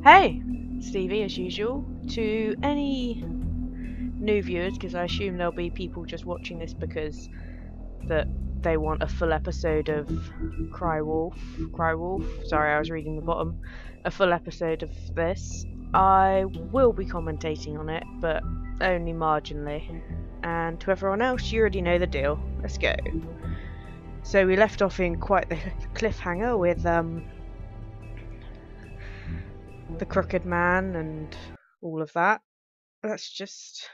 Hey, Stevie, as usual. To any new viewers, because I assume there'll be people just watching this because they want a full episode of Cry Wolf. Sorry, I was reading the bottom. A full episode of this. I will be commentating on it, but only marginally. And to everyone else, you already know the deal. Let's go. So we left off in quite the cliffhanger with the Crooked Man and all of that. Let's just...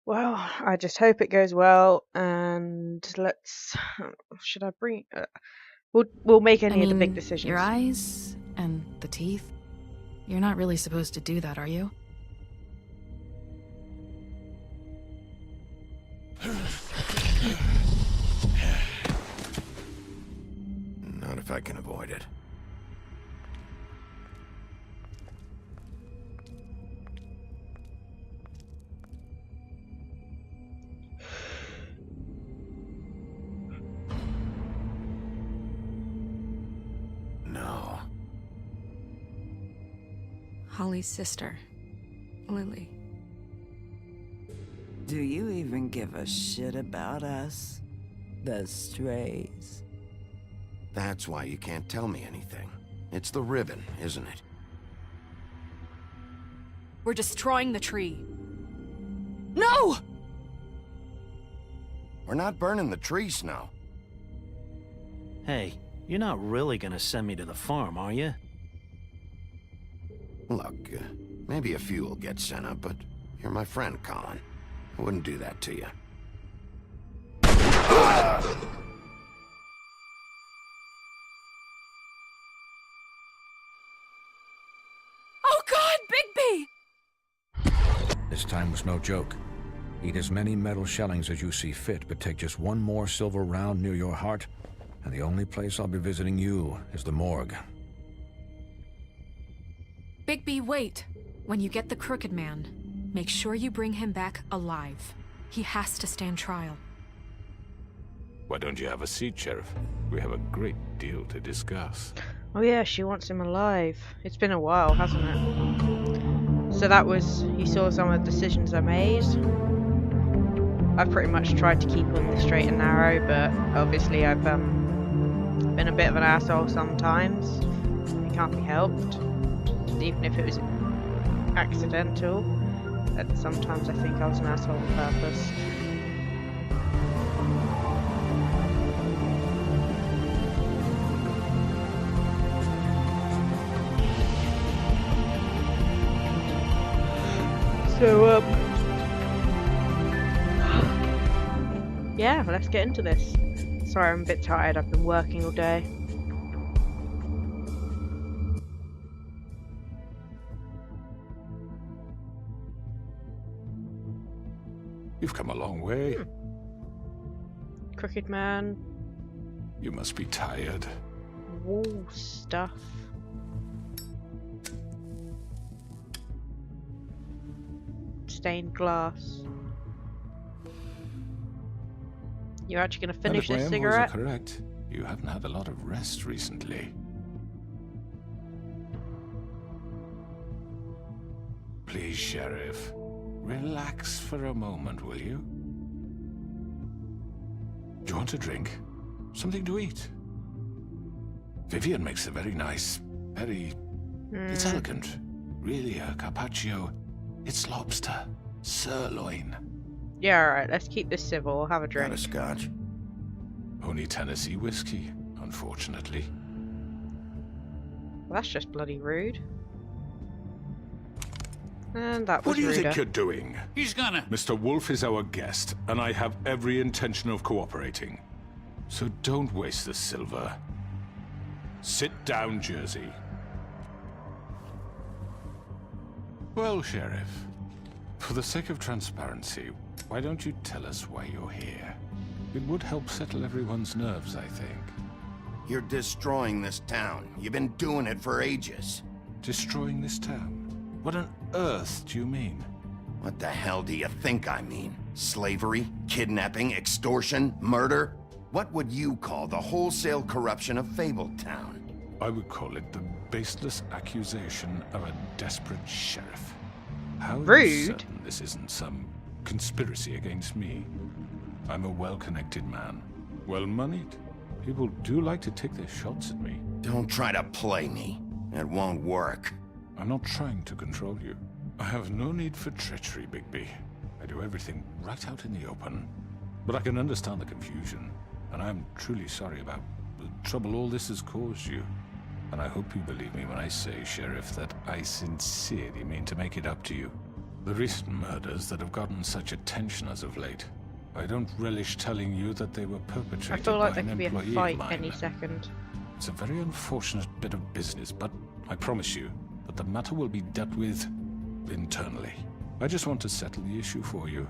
Well, I just hope it goes well, and let's... Should I bring... We'll make any of the big decisions. Your eyes and the teeth. You're not really supposed to do that, are you? Not if I can avoid it. No. Holly's sister, Lily. Do you even give a shit about us? The strays? That's why you can't tell me anything. It's the ribbon, isn't it? We're destroying the tree. No! We're not burning the tree, Snow. Hey, you're not really gonna send me to the farm, are you? Look, maybe a few will get sent up, but you're my friend, Colin. I wouldn't do that to you. Oh God, Bigby! This time was no joke. Eat as many metal shellings as you see fit, but take just one more silver round near your heart, and the only place I'll be visiting you is the morgue. Bigby, wait. When you get the Crooked Man, make sure you bring him back alive. He has to stand trial. Why don't you have a seat, Sheriff? We have a great deal to discuss. Oh yeah, she wants him alive. It's been a while, hasn't it? So that was... You saw some of the decisions I made. I've pretty much tried to keep on the straight and narrow, but obviously I've been a bit of an asshole sometimes. It can't be helped. Even if it was accidental. And sometimes I think I was an asshole on purpose. So, yeah, let's get into this. Sorry, I'm a bit tired. I've been working all day. You've come a long way. Crooked Man. You must be tired. Wall stuff. Stained glass. You're actually going to finish And this if my cigarette? are correct, you haven't had a lot of rest recently. Please, Sheriff, relax for a moment, will you? Do you want a drink? Something to eat? Vivian makes a very nice, It's elegant. Really a carpaccio. It's lobster. Sirloin. Yeah, alright, let's keep this civil. I'll have a drink. Got a scotch? Only Tennessee whiskey, unfortunately. Well, that's just bloody rude. And that was What do you ruder. think you're doing? He's gonna... Mr. Wolf is our guest, and I have every intention of cooperating. So don't waste the silver. Sit down, Jersey. Well, Sheriff, for the sake of transparency, why don't you tell us why you're here? It would help settle everyone's nerves, I think. You're destroying this town. You've been doing it for ages. Destroying this town? What on earth do you mean? What the hell do you think I mean? Slavery? Kidnapping? Extortion? Murder? What would you call the wholesale corruption of Fabletown? I would call it the baseless accusation of a desperate sheriff. How are you Rude. certain this isn't some conspiracy against me? I'm a well-connected man, well-moneyed. People do like to take their shots at me. Don't try to play me. It won't work. I'm not trying to control you. I have no need for treachery, Bigby. I do everything right out in the open. But I can understand the confusion, and I'm truly sorry about the trouble all this has caused you. And I hope you believe me when I say, Sheriff, that I sincerely mean to make it up to you. The recent murders that have gotten such attention as of late, I don't relish telling you that they were I perpetrated feel like by there an could be a employee fight of mine. any second. It's a very unfortunate bit of business, but I promise you that the matter will be dealt with internally. I just want to settle the issue for you,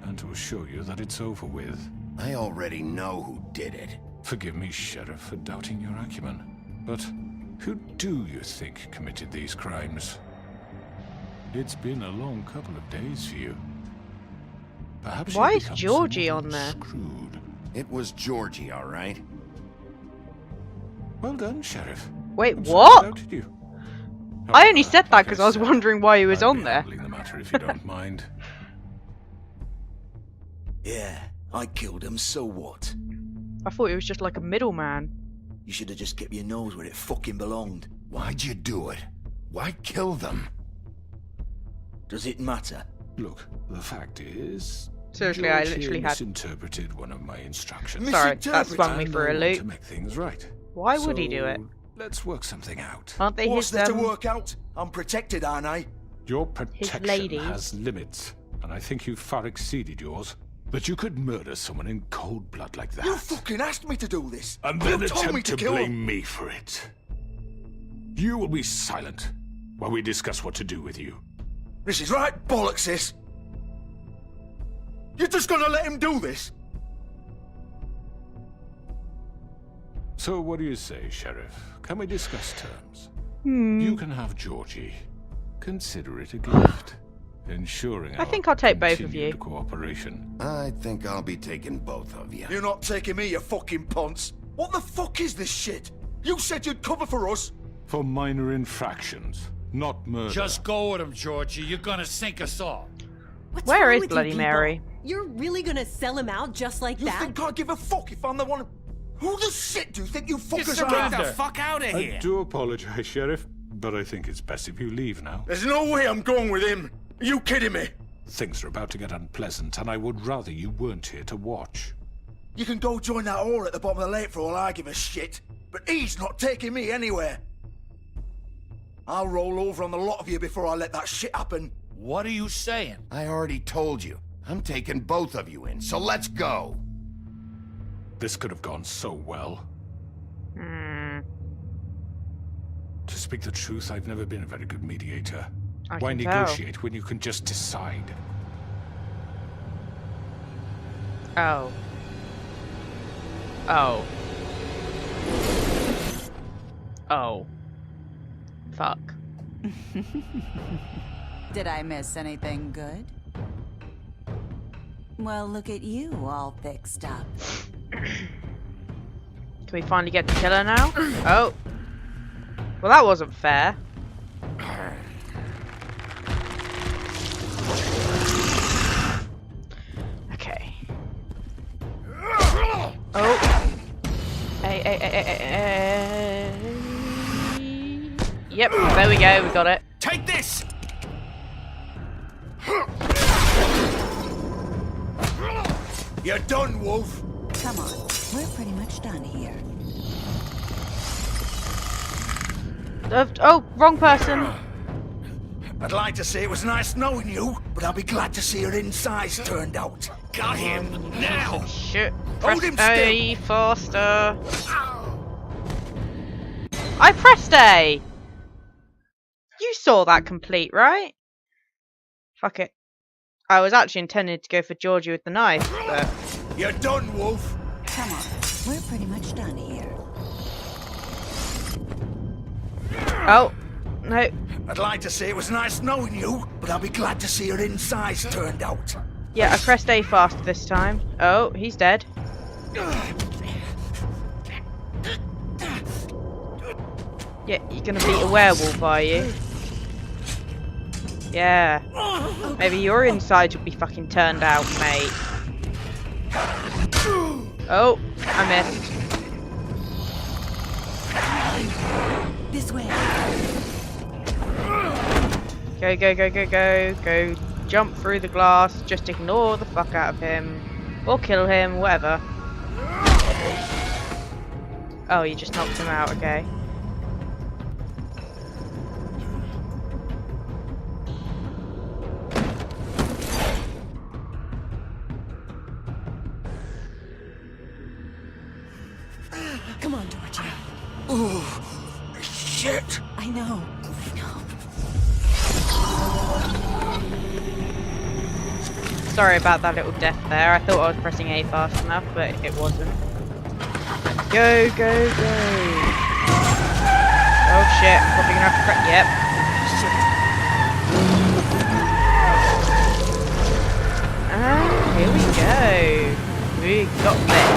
and to assure you that it's over with. I already know who did it. Forgive me, Sheriff, for doubting your acumen, but who do you think committed these crimes? It's been a long couple of days for you. Perhaps Why you've is become Georgie somewhat on there? Screwed. It was Georgie, all right? Well done, Sheriff. Wait, I'm sorry I what? doubted you. I only said that Like because I was said, wondering why he was I'll on be there. handling the matter if you don't mind. Yeah, I killed him, so what? I thought he was just like a middleman. You should have just kept your nose where it fucking belonged. Why'd you do it? Why kill them? Does it matter? Look, the fact is, Seriously, I George literally here had. misinterpreted one of my instructions. Sorry, that swung me And for I a want loop. to make things right. Why would he do it? So, let's work something out. Aren't they What's his there to work out? I'm protected, aren't I? Your protection ladies. has limits, and I think you've far exceeded yours. But you could murder someone in cold blood like that. You fucking asked me to do this. And You then told me attempt to to kill blame him. me for it. You will be silent while we discuss what to do with you. This is right bollocks, this. You're just gonna let him do this? So what do you say, Sheriff? Can we discuss terms? Hmm. You can have Georgie. Consider it a gift, ensuring I think I'll take both of continued you. cooperation. I think I'll be taking both of you. You're not taking me, you fucking ponce. What the fuck is this shit? You said you'd cover for us. For minor infractions, not murder. Just go with him, Georgie. You're gonna sink us all. What's Where wrong is with you Bloody people? Mary? You're really gonna sell him out just like You that? think I give a fuck if I'm the one? Who the shit do you think you fuckers surrender. are? The fuck out of I here. do apologize, Sheriff, but I think it's best if you leave now. There's no way I'm going with him. Are you kidding me? Things are about to get unpleasant, and I would rather you weren't here to watch. You can go join that whore at the bottom of the lake for all I give a shit. But he's not taking me anywhere. I'll roll over on the lot of you before I let that shit happen. What are you saying? I already told you. I'm taking both of you in, so let's go. This could have gone so well. Hmm. To speak the truth, I've never been a very good mediator. I Why can tell. negotiate when you can just decide? Oh. Oh. Oh. Fuck. Did I miss anything good? Well, look at you, all fixed up. Can we finally get to kill her now? Oh. Well, that wasn't fair. Okay. Oh. Hey. Yep, there we go, we got it. Take this! You're done, Wolf. Come on, we're pretty much done here. Oh, wrong person. I'd like to say it was nice knowing you, but I'll be glad to see your insides turned out. Got him! Now! Shit. Hold Press him A faster. I pressed A! You saw that complete, right? Fuck it. I was actually intending to go for Georgie with the knife, but... You're done, Wolf. Come on, we're pretty much done here. Oh. No. I'd like to say it was nice knowing you, but I'll be glad to see your insides turned out. Yeah, I pressed A fast this time. Oh, he's dead. Yeah, you're gonna beat a werewolf, are you? Yeah. Maybe your insides will be fucking turned out, mate. Oh, I missed. This way. Go, go, go, go, go. Go jump through the glass. Just ignore the fuck out of him. Or kill him, whatever. Oh, you just knocked him out, okay. Come on, Georgie. Oh, shit! I know. Sorry about that little death there. I thought I was pressing A fast enough, but it wasn't. Go, go, go. Oh shit, probably gonna have to press. Yep. And here we go. We got this.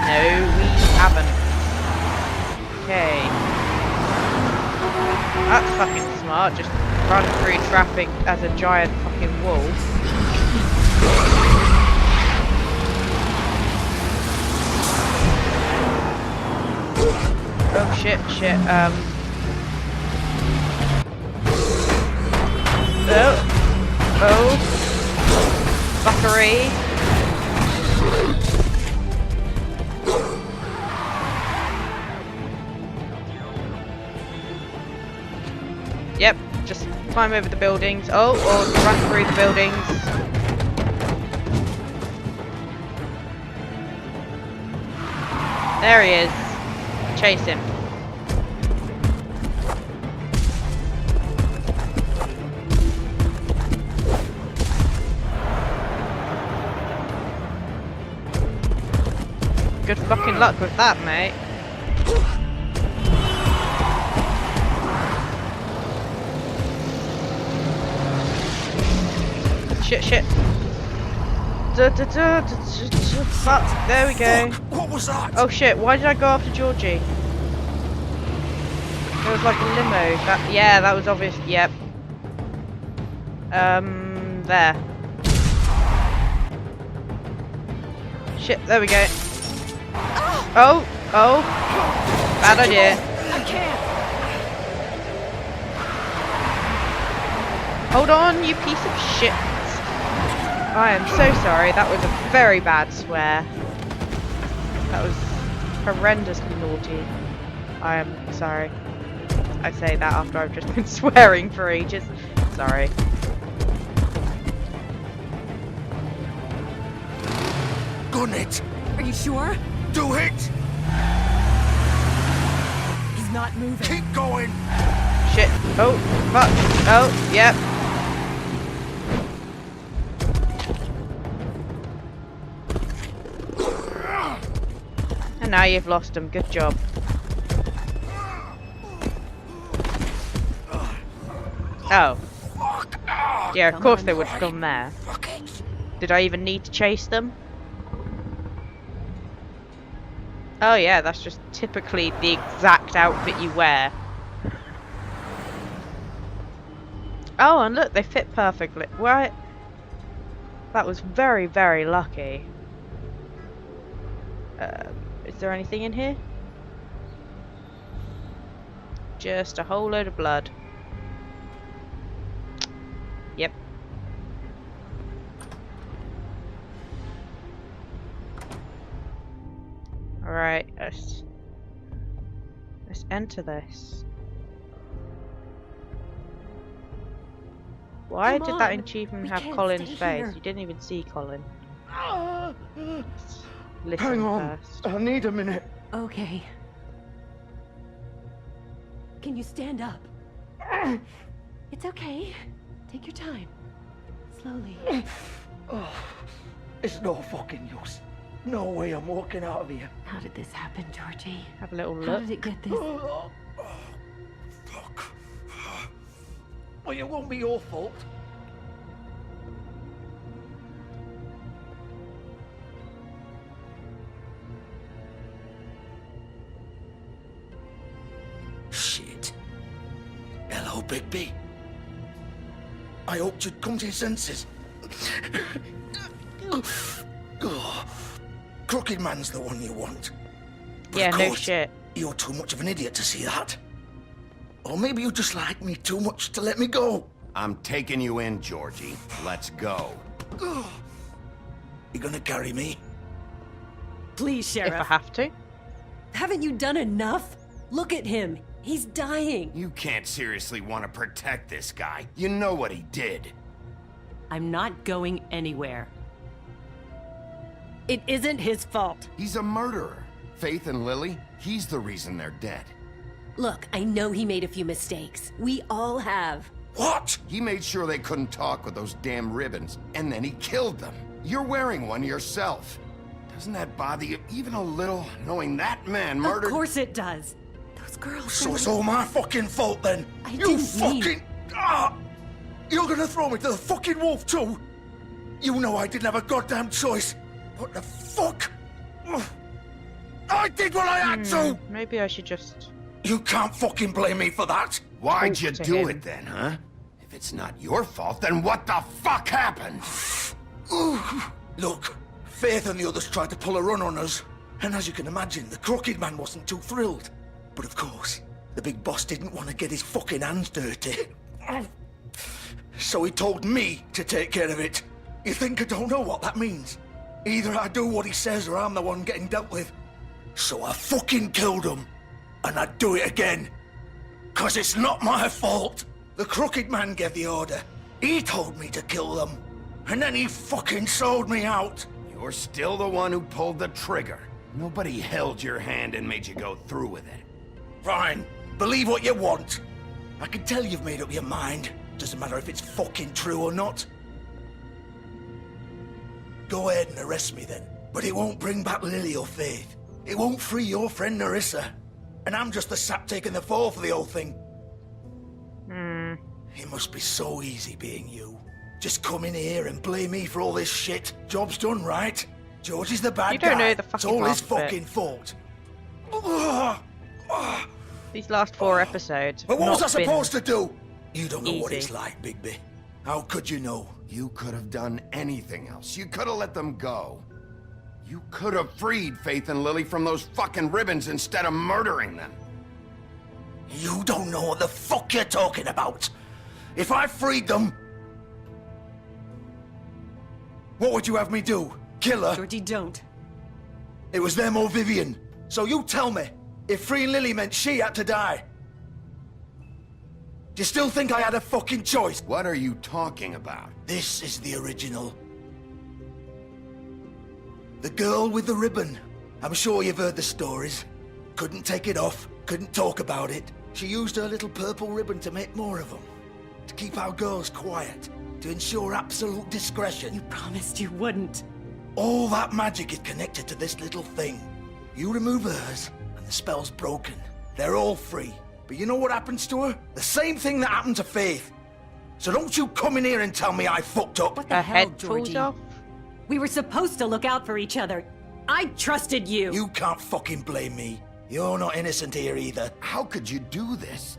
No, we haven't. Okay. That's fucking smart. Just run through traffic as a giant fucking wolf. Oh shit, shit, Oh, fuckery. Yep, just climb over the buildings. Oh, or run through the buildings. There he is. Chase him. Good fucking luck with that, mate. Shit, shit. Fuck, there we go. Fuck, what was that? Oh shit, why did I go after Georgie? There was like a limo. Yeah, that was obvious. Yep. There. Shit, there we go. Oh, oh. Bad idea. I can't. Hold on, you piece of shit. I am so sorry. That was a very bad swear. That was horrendously naughty. I am sorry. I say that after I've just been swearing for ages. Sorry. Gun it! Are you sure? Do it! He's not moving. Keep going! Shit. Oh, fuck. Oh, yep. And now you've lost him. Good job. Oh. Yeah, of course they would have gone there. Did I even need to chase them? Oh yeah, that's just typically the exact outfit you wear. Oh, and look, they fit perfectly. Right. That was very, very lucky. Is there anything in here? Just a whole load of blood. Yep. Alright, let's enter this. Why did that achievement have Colin's face? You didn't even see Colin. Listen Hang on, first. I need a minute. Okay. Can you stand up? It's okay. Take your time. Slowly. Oh, it's no fucking use. No way I'm walking out of here. How did this happen, Georgie? Have a little How look. did it get this? Oh, fuck. Well, it won't be your fault. Shit. Oh, Bigby. I hoped you'd come to your senses. Oh, Crooked Man's the one you want. But Yeah, of no course, shit. You're too much of an idiot to see that. Or maybe you just like me too much to let me go. I'm taking you in, Georgie. Let's go. You gonna carry me? Please, If I Sheriff. have to. Haven't you done enough? Look at him. He's dying. You can't seriously want to protect this guy. You know what he did. I'm not going anywhere. It isn't his fault. He's a murderer. Faith and Lily, he's the reason they're dead. Look, I know he made a few mistakes. We all have. What? He made sure they couldn't talk with those damn ribbons, and then he killed them. You're wearing one yourself. Doesn't that bother you even a little, knowing that man murdered— Of course it does. Those girls. So it's all my fucking fault then? I You didn't fucking... mean- You're gonna throw me to the fucking wolf too? You know I didn't have a goddamn choice. What the fuck? I did what I had to! Maybe I should just... You can't fucking blame me for that. Why'd Talk you to do him. it then, huh? If it's not your fault, then what the fuck happened? Look, Faith and the others tried to pull a run on us. And as you can imagine, the Crooked Man wasn't too thrilled. But of course, the big boss didn't want to get his fucking hands dirty. So he told me to take care of it. You think I don't know what that means? Either I do what he says or I'm the one getting dealt with. So I fucking killed him. And I'd do it again. 'Cause it's not my fault. The Crooked Man gave the order. He told me to kill them. And then he fucking sold me out. You're still the one who pulled the trigger. Nobody held your hand and made you go through with it. Fine. Believe what you want. I can tell you've made up your mind. Doesn't matter if it's fucking true or not. Go ahead and arrest me then. But it won't bring back Lily or Faith. It won't free your friend Narissa. And I'm just the sap taking the fall for the whole thing. It must be so easy being you. Just come in here and blame me for all this shit. Job's done, right? George is the bad guy. You don't know the It's fucking all his half of it. fucking fault. These last 4 episodes have But what was I not been supposed to do? You don't know what easy. it's like, Bigby. How could you know? You could have done anything else. You could have let them go. You could have freed Faith and Lily from those fucking ribbons instead of murdering them. You don't know what the fuck you're talking about. If I freed them... What would you have me do? Kill her? Georgie, don't. It was them or Vivian. So you tell me, if freeing Lily meant she had to die. Do you still think I had a fucking choice? What are you talking about? This is the original. The girl with the ribbon. I'm sure you've heard the stories. Couldn't take it off, couldn't talk about it. She used her little purple ribbon to make more of them. To keep our girls quiet. To ensure absolute discretion. You promised you wouldn't. All that magic is connected to this little thing. You remove hers, and the spell's broken. They're all free. But you know what happens to her? The same thing that happened to Faith. So don't you come in here and tell me I fucked up. What the Her hell, head falls Georgie? off. We were supposed to look out for each other. I trusted you. You can't fucking blame me. You're not innocent here either. How could you do this?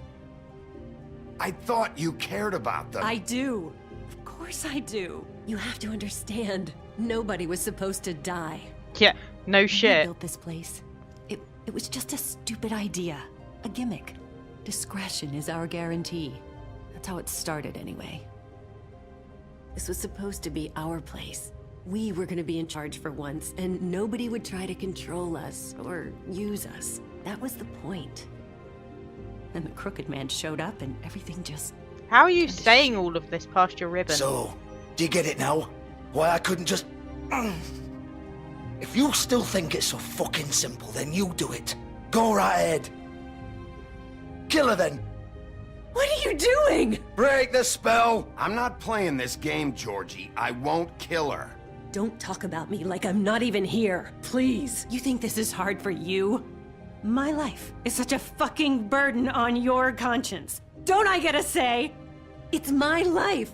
I thought you cared about them. I do. Of course I do. You have to understand. Nobody was supposed to die. Yeah, no We shit. built this place. It was just a stupid idea. A gimmick. Discretion is our guarantee. That's how it started anyway. This was supposed to be our place. We were gonna be in charge for once, and nobody would try to control us or use us. That was the point. And the Crooked Man showed up and everything just... How are you saying all of this past your ribbon? So, do you get it now? Why I couldn't just... If you still think it's so fucking simple, then you do it. Go right ahead. Kill her then. What are you doing? Break the spell. I'm not playing this game, Georgie. I won't kill her. Don't talk about me like I'm not even here. Please. You think this is hard for you? My life is such a fucking burden on your conscience. Don't I get a say? It's my life.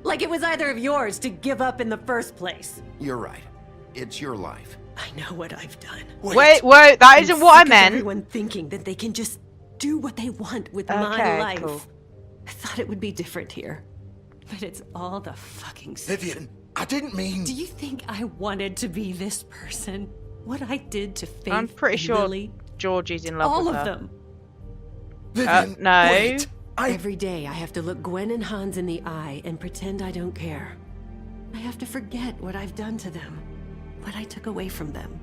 Like it was either of yours to give up in the first place. You're right. It's your life. I know what I've done. Wait, that I'm isn't what I sick of meant. Everyone thinking that they can just do what they want with my Okay, life. cool. thought it would be different here. But it's all the fucking stuff. Vivian, I didn't mean... Do you think I wanted to be this person? What I did to Faith I'm pretty and sure Lily? Georgie's in love All with of her. them. Vivian, no. wait. Every day I have to look Gwen and Hans in the eye and pretend I don't care. I have to forget what I've done to them, what I took away from them.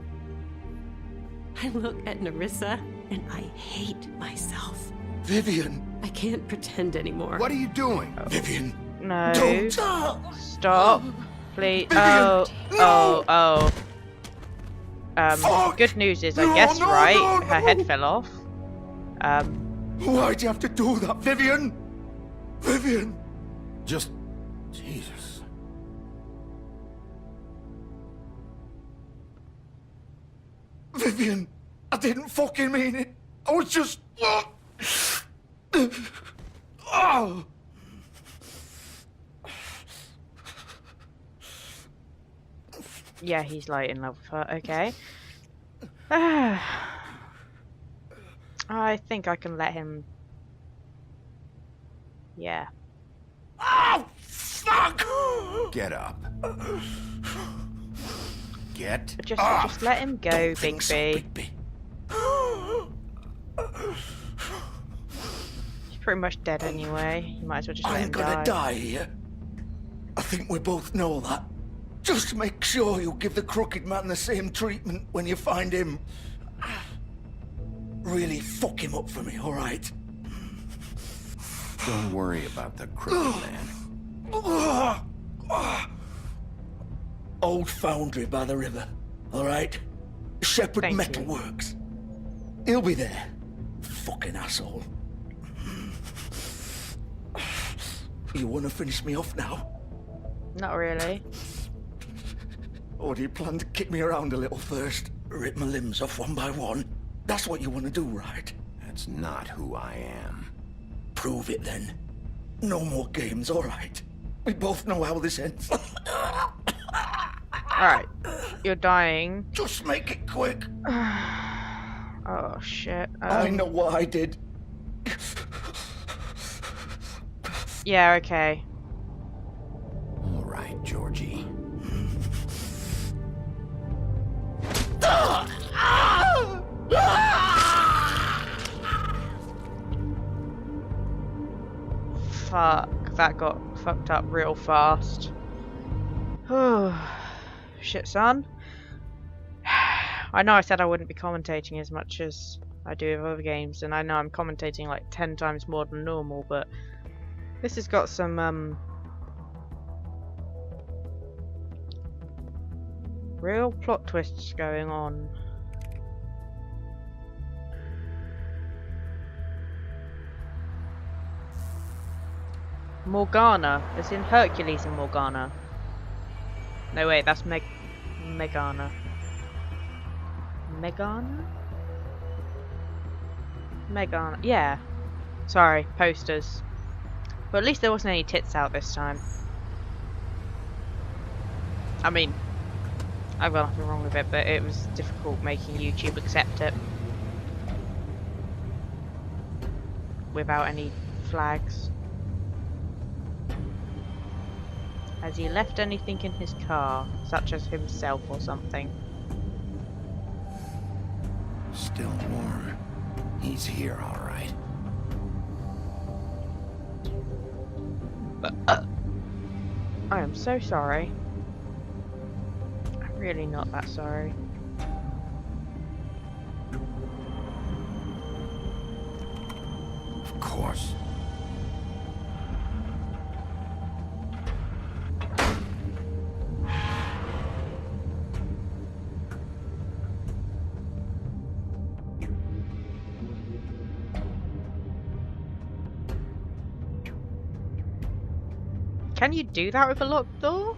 I look at Nerissa and I hate myself. Vivian. I can't pretend anymore. What are you doing? Vivian. No. Don't. Stop. Please. Vivian, Oh. Good news is, I guess, right? Her head fell off. Why'd you have to do that, Vivian? Vivian. Just... Jesus. Vivian, I didn't fucking mean it. I was just... Oh. Yeah, he's like in love with her. Okay. I think I can let him. Yeah. Oh, fuck! Get up. Get Just up. just let him go, Bigby. He's pretty much dead anyway. You might as well just let I'm him gonna die here. I think we both know that. Just make sure you give the crooked man the same treatment when you find him. Really fuck him up for me, alright? Don't worry about the crooked man. Old foundry by the river, alright? Shepherd Thank Metal you. Works. He'll be there. Fucking asshole. You wanna finish me off now? Not really. Or do you plan to kick me around a little first? Rip my limbs off one by one? That's what you want to do, right? That's not who I am. Prove it then. No more games, all right? We both know how this ends. Alright. You're dying. Just make it quick. Oh shit. I know what I did. Yeah, okay. All right, Georgie. Fuck. That got fucked up real fast. Shit, son. I know I said I wouldn't be commentating as much as I do with other games, and I know I'm commentating like 10 times more than normal, but this has got some real plot twists going on. Morgana, as in Hercules and Morgana. No wait, that's Megana. Megana? Megana, yeah. Sorry, posters. But at least there wasn't any tits out this time. I mean, I've got nothing wrong with it, but it was difficult making YouTube accept it. Without any flags. Has he left anything in his car, such as himself or something? Still warm. He's here, all right. I am so sorry. I'm really not that sorry. Of course. Can you do that with a locked door?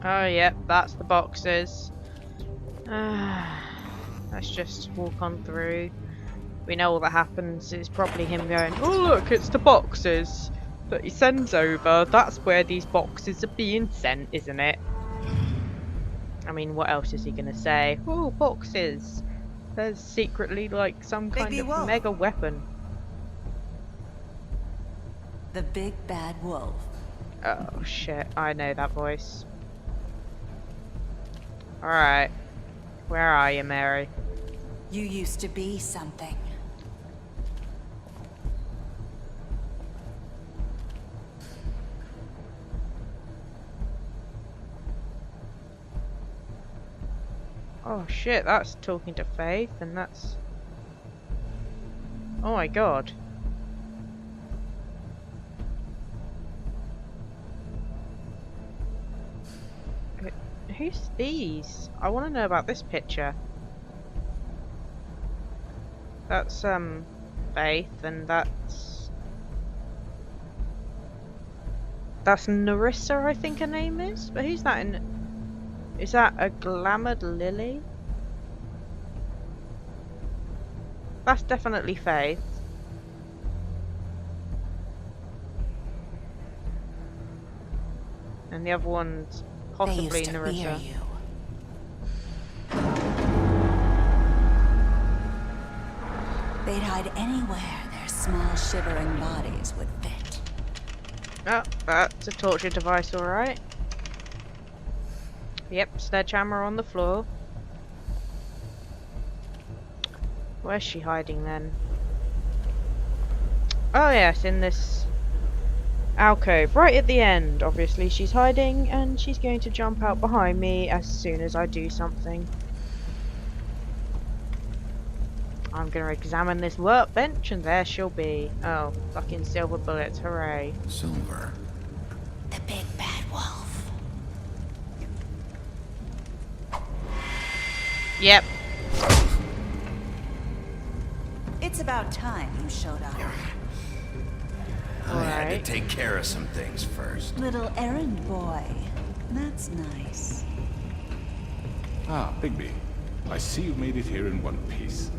Oh, yep, that's the boxes. Let's just walk on through. We know all that happens. It's probably him going, oh look, it's the boxes that he sends over. That's where these boxes are being sent, isn't it? I mean, what else is he gonna say? Oh, boxes! There's secretly like some kind of wolf. mega weapon. The big bad wolf. Oh shit, I know that voice. Alright. Where are you, Mary? You used to be something. Oh shit, that's talking to Faith, and that's... Oh my god. Who's these? I want to know about this picture. That's, Faith, and that's Narissa, I think her name is? But who's that in... Is that a glamoured lily? That's definitely Faith. And the other one's possibly They used to Narissa. fear you. They'd hide anywhere their small shivering bodies would fit. Oh, that's a torture device, alright. Yep, sledgehammer on the floor. Where's she hiding then? Oh yes, in this alcove, right at the end. Obviously she's hiding, and she's going to jump out behind me as soon as I do something. I'm going to examine this workbench, and there she'll be. Oh, fucking silver bullets, hooray. Silver. The big bad wolf. Yep. It's about time you showed up. I had to take care of some things first. Little errand boy. That's nice. Ah, Bigby. I see you made it here in one piece.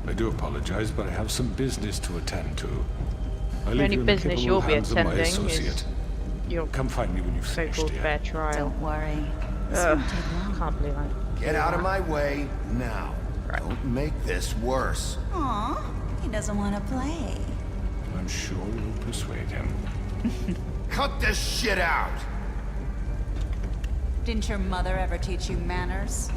I do apologize, but I have some business to attend to. I The only business you'll be attending is your Come find me when you finish, so-called dear. fair trial. Don't worry. Ugh, can't believe I... Get out of my way now. Don't make this worse. Aw, he doesn't want to play. I'm sure you'll persuade him. Cut this shit out! Didn't your mother ever teach you manners?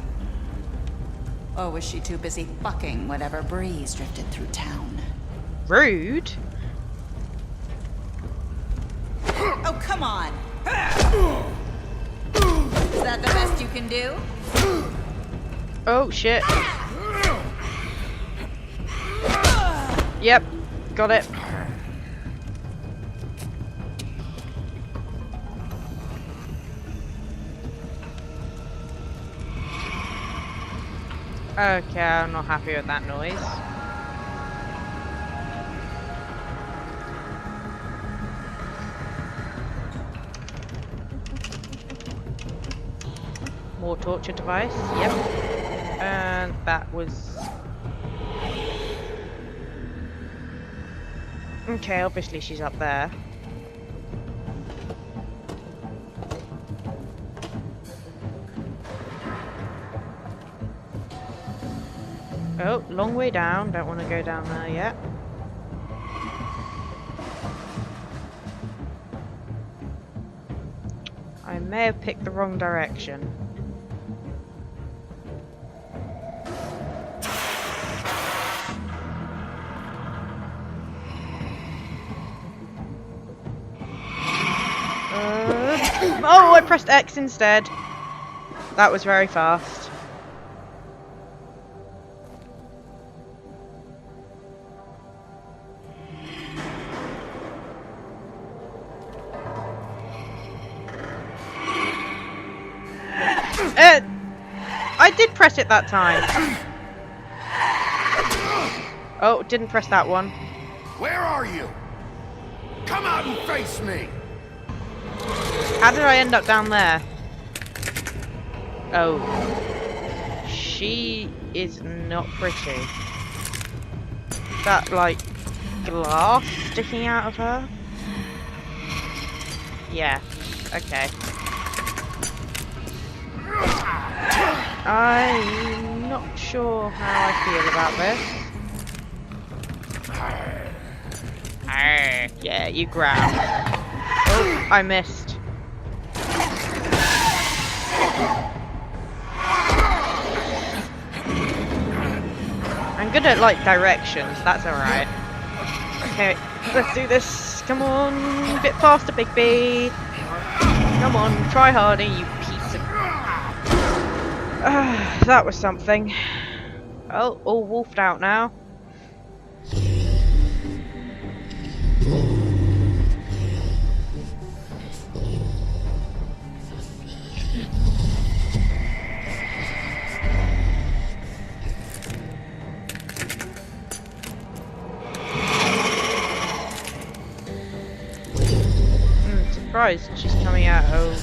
Or was she too busy fucking whatever breeze drifted through town? Rude? Oh, come on! Is that the best you can do? Oh shit. Yep, got it. Okay, I'm not happy with that noise. More torture device, yep. And that was... Okay, obviously she's up there. Oh, long way down. Don't want to go down there yet. I may have picked the wrong direction. Oh, I pressed X instead. That was very fast. I did press it that time. Oh, didn't press that one. Where are you? Come out and face me! How did I end up down there? Oh. She is not pretty. That, like, glass sticking out of her? Yeah. Okay. I'm not sure how I feel about this. Yeah, you growl. Oh, I missed. I'm good at, like, directions. That's alright. Okay, let's do this. Come on. A bit faster, Bigby. Come on, try harder, you piece of... that was something. Oh, all wolfed out now. Surprised she's coming out of...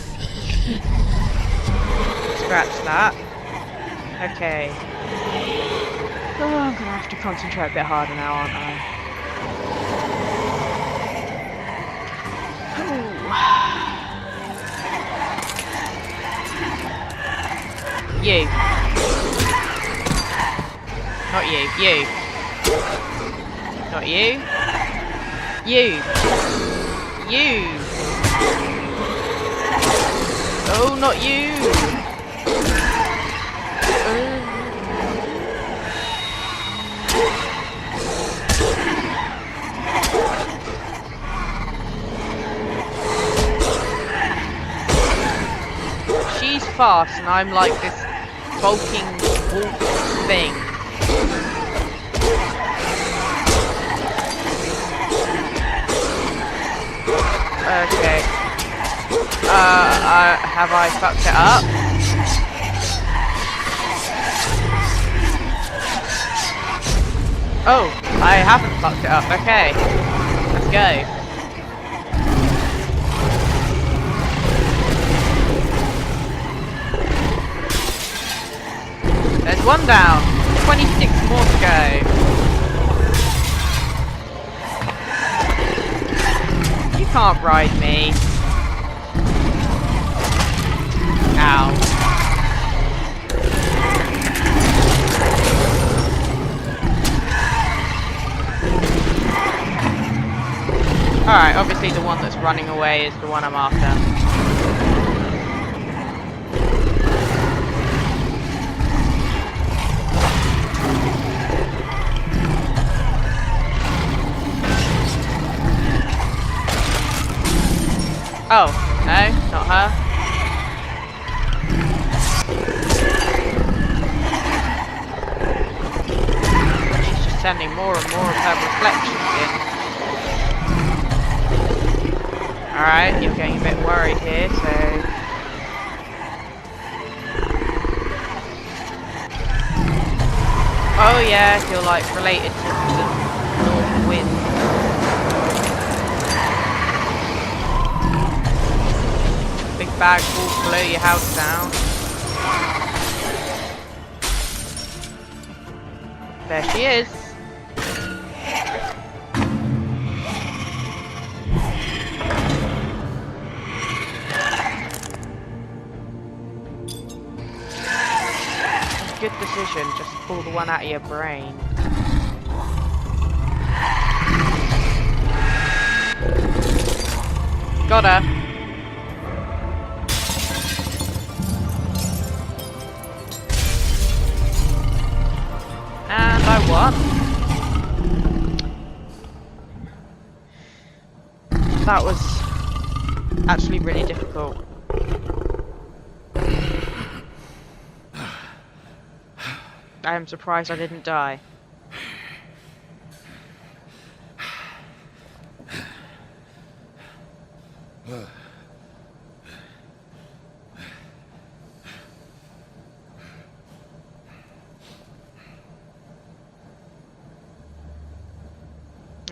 Scratch that. Okay. Oh, I'm gonna have to concentrate a bit harder now, aren't I? Ooh. You. Not you. You. Not you. You. You. Oh, not you! She's fast and I'm like this bulking wolf thing. Okay. Have I fucked it up? Oh, I haven't fucked it up. Okay. Let's go. There's one down. 26 more to go. You can't ride me. Ow. Alright, obviously the one that's running away is the one I'm after. Oh, no, not her. Sending more and more of her reflections in. Alright, you're getting a bit worried here, so... Oh yeah, you're like related to the north wind. Big bag will blow your house down. There she is. Good decision, just pull the one out of your brain. Got her. And I won. That was actually really difficult. I am surprised I didn't die.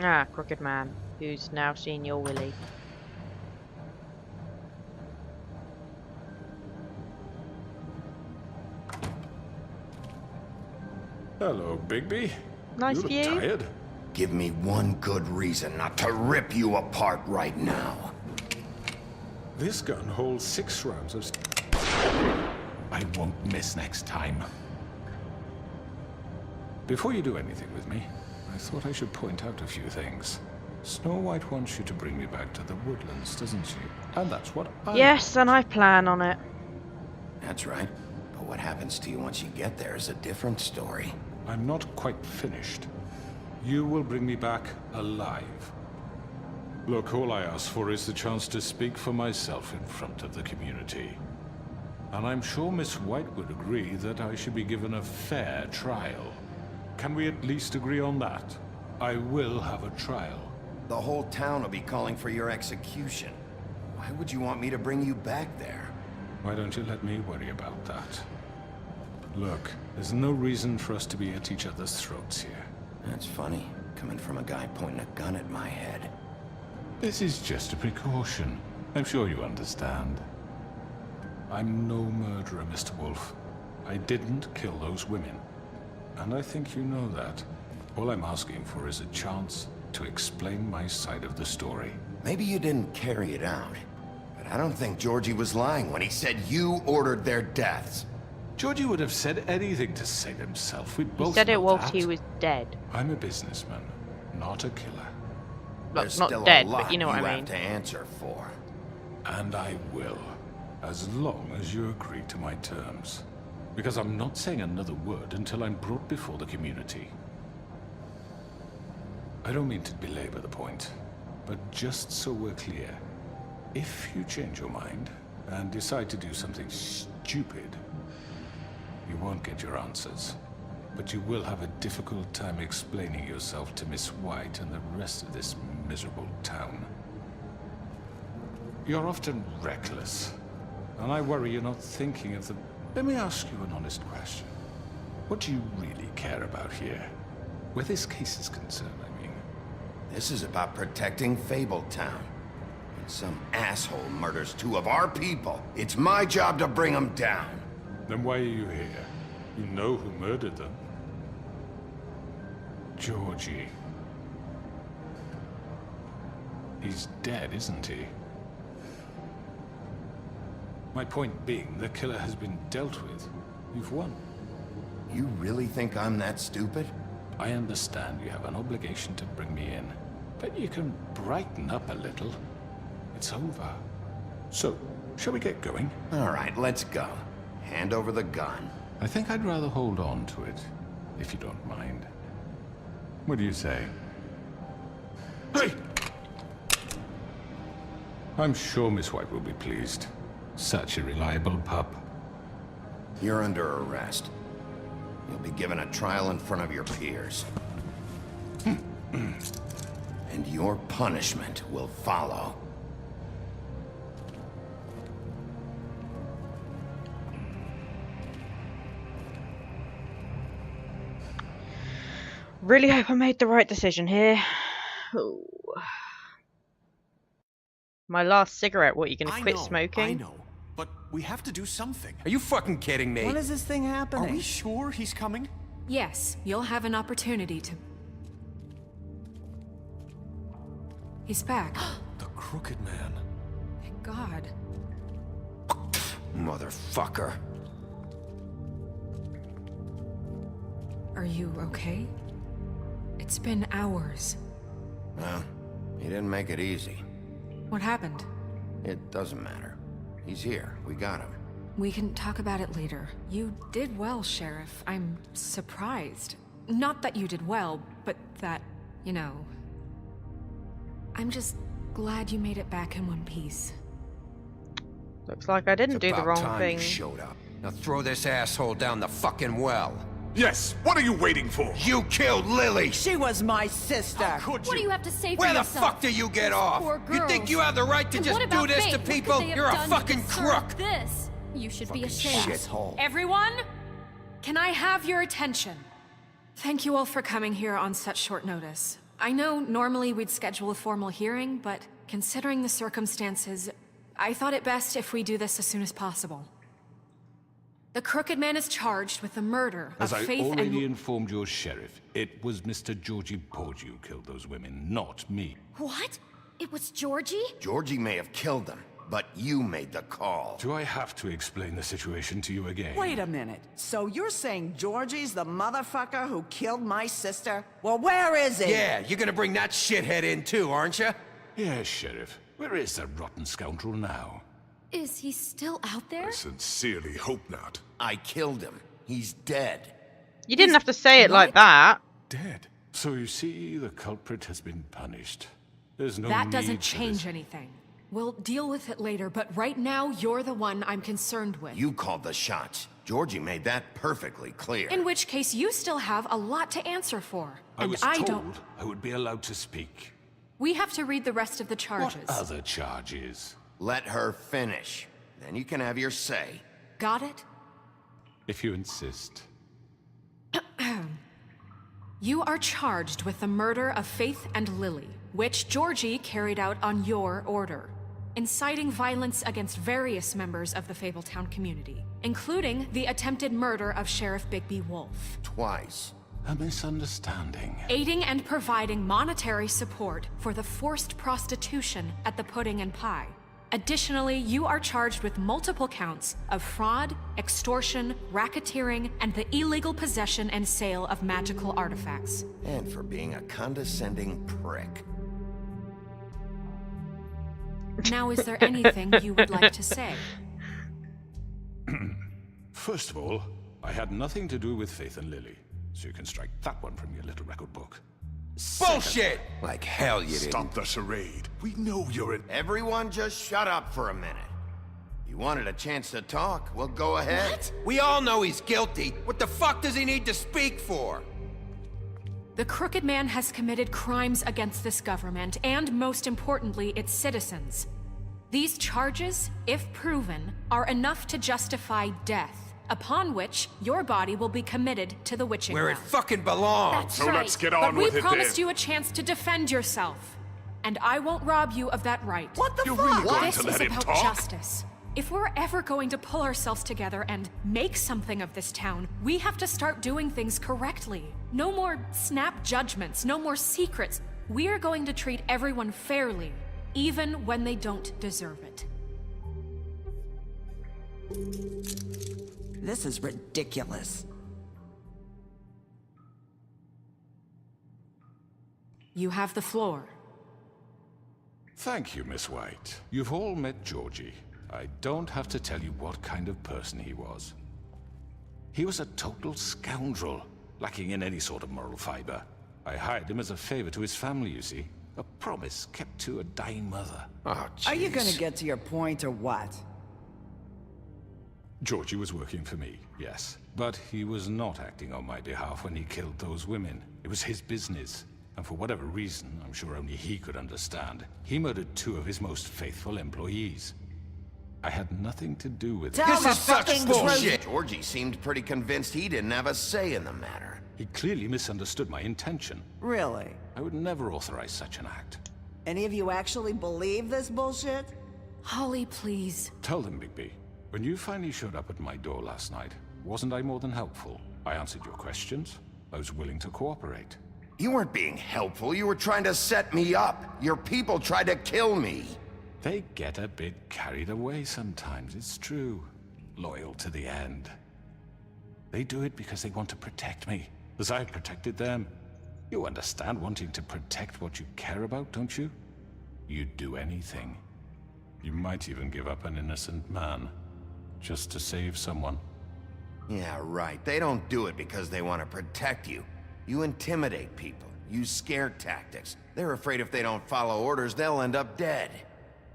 Ah, Crooked Man, who's now seen your willy. Hello, Bigby. Nice you view. look tired. Give me one good reason not to rip you apart right now. This gun holds 6 rounds of... I I won't miss next time. Before you do anything with me, I thought I should point out a few things. Snow White wants you to bring me back to the woodlands, doesn't she? And that's what I Yes, and I plan on it. That's right. But what happens to you once you get there is a different story. I'm not quite finished. You will bring me back alive. Look, all I ask for is the chance to speak for myself in front of the community. And I'm sure Miss White would agree that I should be given a fair trial. Can we at least agree on that? I will have a trial. The whole town will be calling for your execution. Why would you want me to bring you back there? Why don't you let me worry about that? Look, there's no reason for us to be at each other's throats here. That's funny, coming from a guy pointing a gun at my head. This is just a precaution. I'm sure you understand. I'm no murderer, Mr. Wolf. I didn't kill those women. And I think you know that. All I'm asking for is a chance to explain my side of the story. Maybe you didn't carry it out, but I don't think Georgie was lying when he said you ordered their deaths. Georgie would have said anything to save himself. We both He said it know whilst that. he was dead. I'm a businessman, not a killer. Well, There's not still dead, a lot but you know what I mean. have to answer for. And I will, as long as you agree to my terms. Because I'm not saying another word until I'm brought before the community. I don't mean to belabor the point, but just so we're clear, if you change your mind and decide to do something stupid, you won't get your answers. But you will have a difficult time explaining yourself to Miss White and the rest of this miserable town. You're often reckless, and I worry you're not thinking of the... Let me ask you an honest question. What do you really care about here? Where this case is concerned, I mean. This is about protecting Fabletown. When some asshole murders two of our people, it's my job to bring them down. Then why are you here? You know who murdered them. Georgie. He's dead, isn't he? My point being, the killer has been dealt with. You've won. You really think I'm that stupid? I understand you have an obligation to bring me in, but you can brighten up a little. It's over. So, shall we get going? All right, let's go. Hand over the gun. I think I'd rather hold on to it, if you don't mind. What do you say? Hey! I'm sure Miss White will be pleased. Such a reliable pup. You're under arrest. You'll be given a trial in front of your peers. And your punishment will follow. Really hope I made the right decision here. Ooh. My last cigarette, what, you gonna quit smoking? I know, but we have to do something. Are you fucking kidding me? When is this thing happening? Are we sure he's coming? Yes, you'll have an opportunity to... He's back. The Crooked Man. Thank God. Motherfucker. Are you okay? It's been hours. Well, he didn't make it easy. What happened? It doesn't matter. He's here. We got him. We can talk about it later. You did well, Sheriff. I'm surprised. Not that you did well, but that, you know... I'm just glad you made it back in one piece. Looks like I didn't do the wrong thing. You showed up. Now throw this asshole down the fucking well. Yes, what are you waiting for? You killed Lily! She was my sister. What do you have to say for Where the yourself? fuck do you get off? Poor You think girls. you have the right to And just what do about this Faith? to What could people? they have You're a done to fucking deserve crook! This. You should be ashamed. Shithole. Everyone, can I have your attention? Thank you all for coming here on such short notice. I know normally we'd schedule a formal hearing, but considering the circumstances, I thought it best if we do this as soon as possible. The Crooked Man is charged with the murder As of I Faith already and... informed your sheriff, it was Mr. Georgie Porgy who killed those women, not me. What? It was Georgie? Georgie may have killed them, but you made the call. Do I have to explain the situation to you again? Wait a minute. So you're saying Georgie's the motherfucker who killed my sister? Well, where is he? Yeah, you're gonna bring that shithead in too, aren't you? Yes, Sheriff. Where is that rotten scoundrel now? Is he still out there? I sincerely hope not. I killed him. He's dead. You didn't have to say it like that. Dead. So you see, the culprit has been punished. There's no That need doesn't for change this. anything. We'll deal with it later, but right now, you're the one I'm concerned with. You called the shots. Georgie made that perfectly clear. In which case, you still have a lot to answer for. I And was I told don't. I would be allowed to speak. We have to read the rest of the charges. What other charges? Let her finish. Then you can have your say. Got it? If you insist. You are charged with the murder of Faith and Lily, which Georgie carried out on your order, inciting violence against various members of the Fabletown community, including the attempted murder of Sheriff Bigby Wolf. Twice. A misunderstanding. Aiding and providing monetary support for the forced prostitution at the Pudding and Pie. Additionally, you are charged with multiple counts of fraud, extortion, racketeering, and the illegal possession and sale of magical artifacts. And for being a condescending prick. Now, is there anything you would like to say? First of all, I had nothing to do with Faith and Lily, so you can strike that one from your little record book. Bullshit! Like hell you didn't. Stop the charade. We know you're an... Everyone just shut up for a minute. You wanted a chance to talk? Well, go ahead. What? We all know he's guilty. What the fuck does he need to speak for? The Crooked Man has committed crimes against this government, and most importantly, its citizens. These charges, if proven, are enough to justify death, upon which your body will be committed to the witching Where it well. fucking belongs. That's So right. let's get on with But we it promised then. you a chance to defend yourself, and I won't rob you of that right. What the You're fuck? really going This to is let him about talk? justice. If we're ever going to pull ourselves together and make something of this town, we have to start doing things correctly. No more snap judgments, no more secrets. We are going to treat everyone fairly, even when they don't deserve it. This is ridiculous. You have the floor. Thank you, Miss White. You've all met Georgie. I don't have to tell you what kind of person he was. He was a total scoundrel, lacking in any sort of moral fiber. I hired him as a favor to his family, you see. A promise kept to a dying mother. Oh, jeez. Are you gonna get to your point or what? Georgie was working for me, yes. But he was not acting on my behalf when he killed those women. It was his business. And for whatever reason, I'm sure only he could understand, he murdered 2 of his most faithful employees. I had nothing to do with it. This is such bullshit. Georgie seemed pretty convinced he didn't have a say in the matter. He clearly misunderstood my intention. Really? I would never authorize such an act. Any of you actually believe this bullshit? Holly, please. Tell them, Bigby. When you finally showed up at my door last night, wasn't I more than helpful? I answered your questions. I was willing to cooperate. You weren't being helpful. You were trying to set me up. Your people tried to kill me. They get a bit carried away sometimes, it's true. Loyal to the end. They do it because they want to protect me, as I've protected them. You understand wanting to protect what you care about, don't you? You'd do anything. You might even give up an innocent man, just to save someone. Yeah, right. They don't do it because they want to protect you. You intimidate people, use scare tactics. They're afraid if they don't follow orders, they'll end up dead.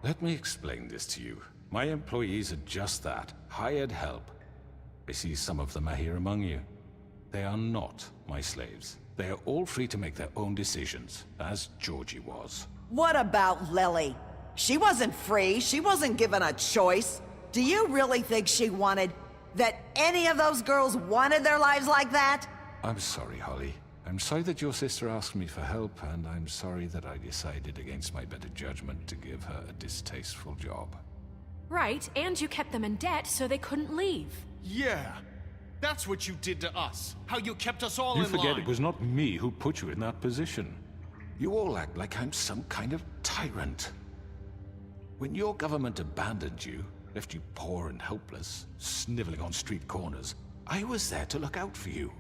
Let me explain this to you. My employees are just that, hired help. I see some of them are here among you. They are not my slaves. They are all free to make their own decisions, as Georgie was. What about Lily? She wasn't free. She wasn't given a choice. Do you really think she wanted... that any of those girls wanted their lives like that? I'm sorry, Holly. I'm sorry that your sister asked me for help, and I'm sorry that I decided against my better judgment to give her a distasteful job. Right, and you kept them in debt so they couldn't leave. Yeah. That's what you did to us. How you kept us all You in forget line. it was not me who put you in that position. You all act like I'm some kind of tyrant. When your government abandoned you, left you poor and helpless, sniveling on street corners, I was there to look out for you.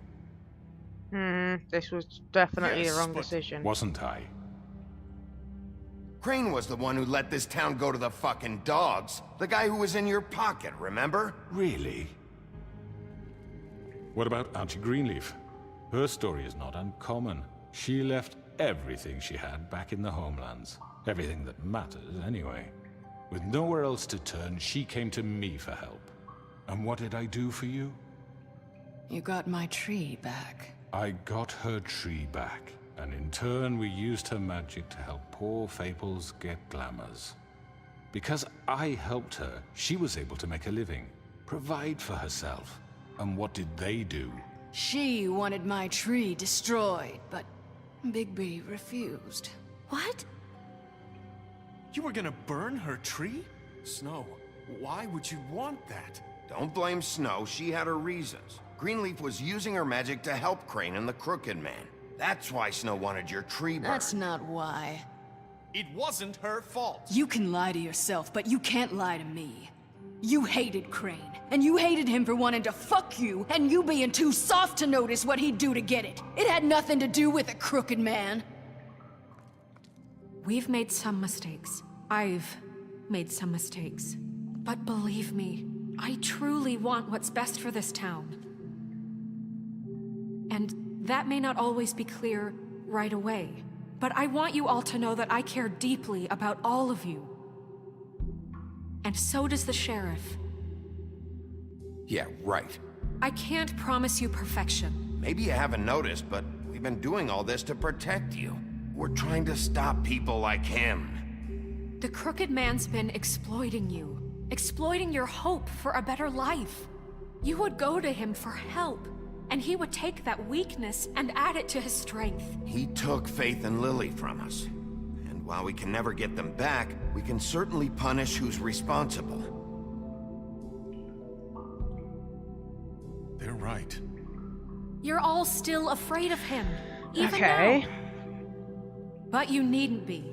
This was definitely the wrong decision. Wasn't I? Crane was the one who let this town go to the fucking dogs. The guy who was in your pocket, remember? Really? What about Auntie Greenleaf? Her story is not uncommon. She left everything she had back in the homelands. Everything that matters, anyway. With nowhere else to turn, she came to me for help. And what did I do for you? You got my tree back. I got her tree back, and in turn we used her magic to help poor Faples get glamours. Because I helped her, she was able to make a living, provide for herself. And what did they do? She wanted my tree destroyed, but Bigby refused. What? You were gonna burn her tree? Snow, why would you want that? Don't blame Snow, she had her reasons. Greenleaf was using her magic to help Crane and the Crooked Man. That's why Snow wanted your tree burned. That's not why. It wasn't her fault. You can lie to yourself, but you can't lie to me. You hated Crane, and you hated him for wanting to fuck you, and you being too soft to notice what he'd do to get it. It had nothing to do with a Crooked Man. We've made some mistakes. I've made some mistakes. But believe me, I truly want what's best for this town. And that may not always be clear right away, but I want you all to know that I care deeply about all of you. And so does the sheriff. Yeah, right. I can't promise you perfection. Maybe you haven't noticed, but we've been doing all this to protect you. We're trying to stop people like him. The Crooked Man's been exploiting you. Exploiting your hope for a better life. You would go to him for help, and he would take that weakness and add it to his strength. He took Faith and Lily from us. And while we can never get them back, we can certainly punish who's responsible. They're right. You're all still afraid of him, even Okay. now. But you needn't be.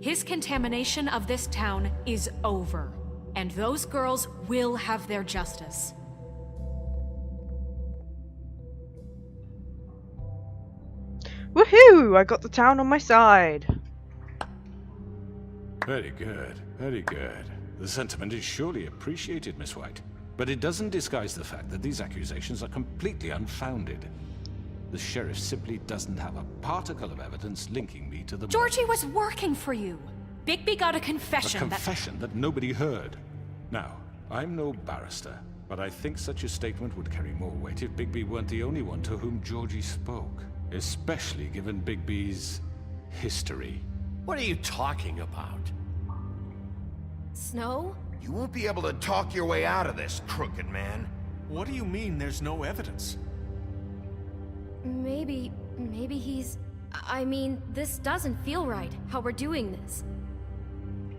His contamination of this town is over, and those girls will have their justice. Woohoo! I got the town on my side. Very good, very good. The sentiment is surely appreciated, Miss White. But it doesn't disguise the fact that these accusations are completely unfounded. The sheriff simply doesn't have a particle of evidence linking me to the... Georgie was working for you. Bigby got a confession. A confession that nobody heard. Now, I'm no barrister, but I think such a statement would carry more weight if Bigby weren't the only one to whom Georgie spoke. Especially given Bigby's history. What are you talking about? Snow? You won't be able to talk your way out of this, Crooked Man. What do you mean there's no evidence? Maybe he's... I mean, this doesn't feel right, how we're doing this.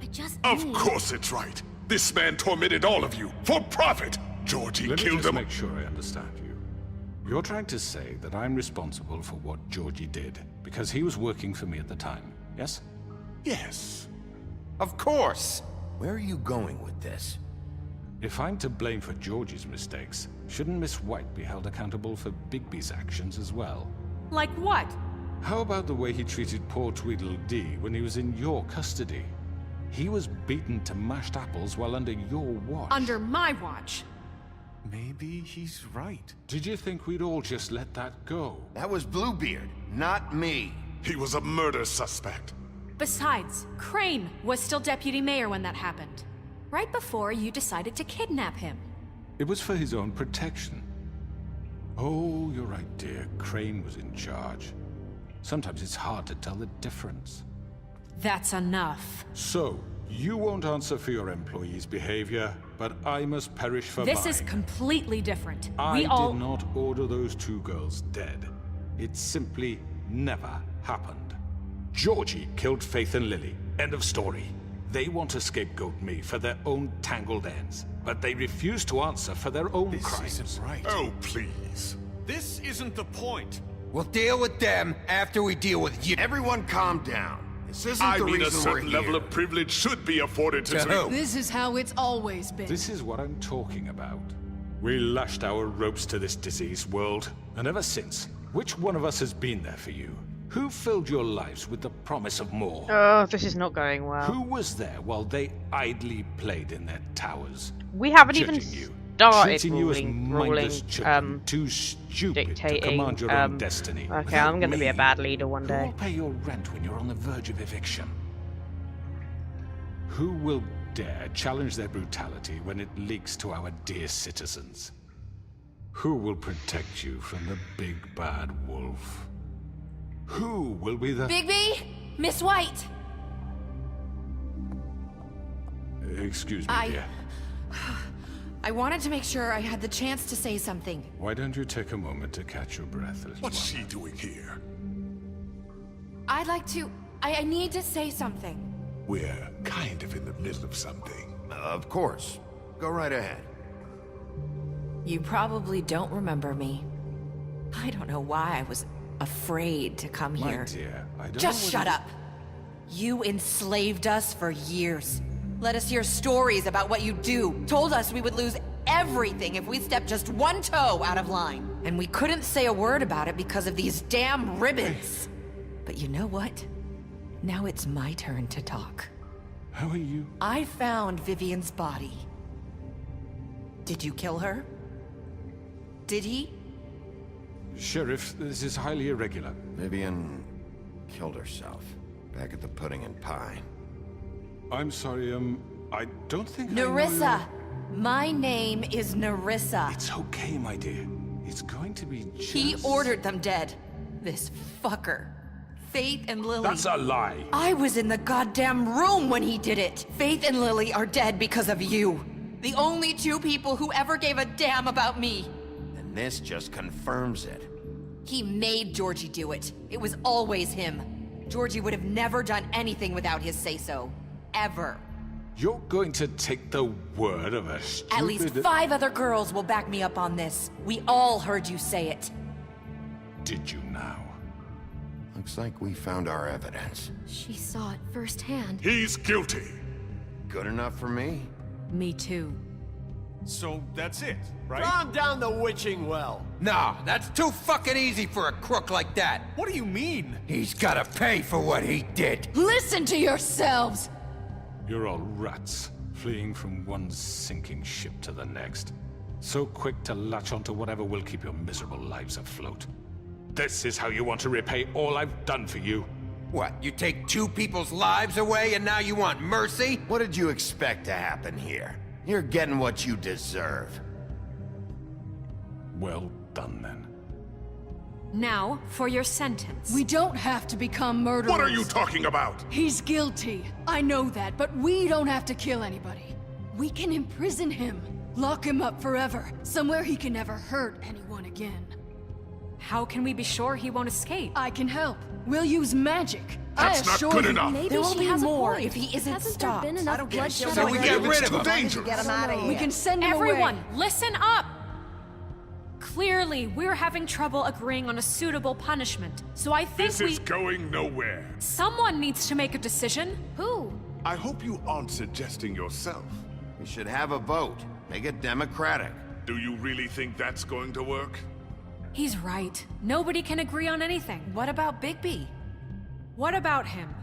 I just Of need... course it's right. This man tormented all of you, for profit. Georgie Let me killed just them. make sure I understand you. You're trying to say that I'm responsible for what Georgie did, because he was working for me at the time, yes? Yes. Of course! Where are you going with this? If I'm to blame for Georgie's mistakes, shouldn't Miss White be held accountable for Bigby's actions as well? Like what? How about the way he treated poor Tweedledee when he was in your custody? He was beaten to mashed apples while under your watch. Under my watch. Maybe he's right. Did you think we'd all just let that go? That was Bluebeard, not me. He was a murder suspect. Besides, Crane was still deputy mayor when that happened. Right before you decided to kidnap him. It was for his own protection. Oh, you're right, dear. Crane was in charge. Sometimes it's hard to tell the difference. That's enough. So, you won't answer for your employees' behavior, but I must perish for mine. This is completely different. I did not order those two girls dead. It simply never happened. Georgie killed Faith and Lily. End of story. They want to scapegoat me for their own tangled ends, but they refuse to answer for their own crimes. This isn't right. Oh, please. This isn't the point. We'll deal with them after we deal with you. Everyone calm down. This isn't I the mean, a reason we're certain level here. of privilege should be afforded to who? This is how it's always been. This is what I'm talking about. We lashed our ropes to this diseased world, and ever since, which one of us has been there for you? Who filled your lives with the promise of more? Oh, this is not going well. Who was there while they idly played in their towers? We haven't even Judging you, started treating you as ruling, mindless children, too stupid dictating. to command your own destiny. Okay, Without I'm going to be a me, bad leader one Who day. will pay your rent when you're on the verge of eviction? Who will dare challenge their brutality when it leaks to our dear citizens? Who will protect you from the big bad wolf? Who will be the... Bigby? Miss White! Excuse me, dear. I wanted to make sure I had the chance to say something. Why don't you take a moment to catch your breath, little What's one? she doing here? I'd like to... I need to say something. We're kind of in the middle of something. Of course. Go right ahead. You probably don't remember me. I don't know why I was afraid to come My here. dear, I don't Just know shut up. You enslaved us for years. Let us hear stories about what you do. Told us we would lose everything if we stepped just one toe out of line. And we couldn't say a word about it because of these damn ribbons. But you know what? Now it's my turn to talk. How are you? I found Vivian's body. Did you kill her? Did he? Sheriff, this is highly irregular. Vivian killed herself back at the Pudding and Pie. I'm sorry, I don't think Nerissa! My name is Nerissa. It's okay, my dear. It's going to be just... He ordered them dead. This fucker. Faith and Lily. That's a lie. I was in the goddamn room when he did it. Faith and Lily are dead because of you. The only two people who ever gave a damn about me. And this just confirms it. He made Georgie do it. It was always him. Georgie would have never done anything without his say-so. Ever. You're going to take the word of a stupid... At least 5 other girls will back me up on this. We all heard you say it. Did you now? Looks like we found our evidence. She saw it firsthand. He's guilty. Good enough for me? Me too. So that's it, right? Calm down the witching well. Nah, that's too fucking easy for a crook like that. What do you mean? He's gotta pay for what he did. Listen to yourselves! You're all rats, fleeing from one sinking ship to the next. So quick to latch onto whatever will keep your miserable lives afloat. This is how you want to repay all I've done for you? What, you take 2 people's lives away and now you want mercy? What did you expect to happen here? You're getting what you deserve. Well done, then. Now, for your sentence. We don't have to become murderers. What are you talking about? He's guilty. I know that, but we don't have to kill anybody. We can imprison him. Lock him up forever. Somewhere he can never hurt anyone again. How can we be sure he won't escape? I can help. We'll use magic. That's not good enough. Maybe There will she be has more a point. if he isn't Hasn't stopped. there been enough bloodshed So we already? get rid of him. Dangerous. Get him out of here. We can send him Everyone, away. listen up! Clearly, we're having trouble agreeing on a suitable punishment, so I think This is going nowhere. Someone needs to make a decision. Who? I hope you aren't suggesting yourself. We should have a vote. Make it democratic. Do you really think that's going to work? He's right. Nobody can agree on anything. What about Bigby? What about him?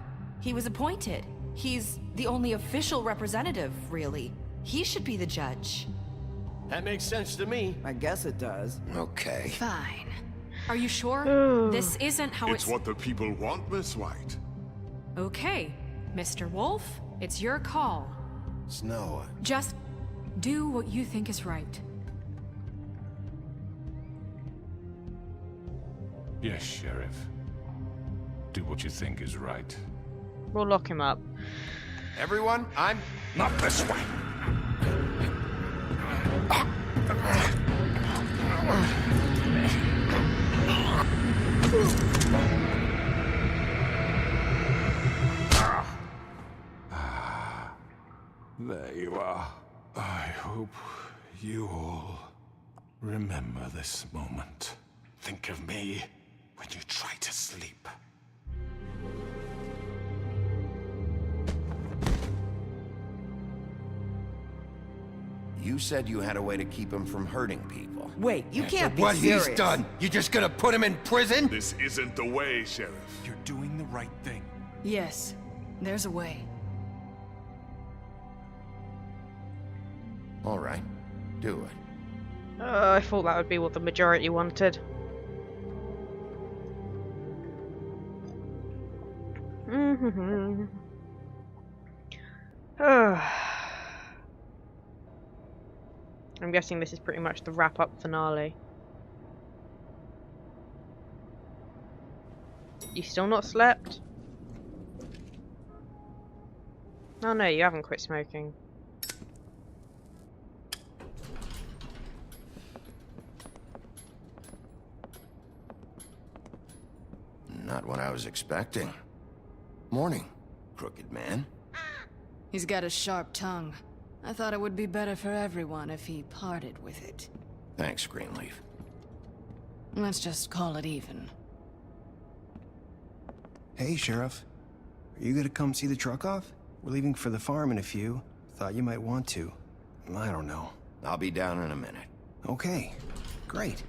He was appointed. He's the only official representative, really. He should be the judge. That makes sense to me. I guess it does. Okay. Fine. Are you sure? This isn't how It's what the people want, Miss White. Okay, Mr. Wolf, it's your call. Snow. Just do what you think is right. Yes, Sheriff. Do what you think is right. We'll lock him up. Everyone, I'm... Not this way! There you are. I hope you all remember this moment. Think of me when you try to sleep. You said you had a way to keep him from hurting people. Wait, you can't be What serious. he's done, you just gonna put him in prison? This isn't the way, Sheriff. You're doing the right thing. Yes, there's a way. All right, do it. I thought that would be what the majority wanted. I'm guessing this is pretty much the wrap-up finale. You still not slept? Oh no, you haven't quit smoking. Not what I was expecting. Morning, crooked man. He's got a sharp tongue. I thought it would be better for everyone if he parted with it. Thanks, Greenleaf. Let's just call it even. Hey, Sheriff. Are you gonna come see the truck off? We're leaving for the farm in a few. Thought you might want to. I don't know. I'll be down in a minute. Okay, great.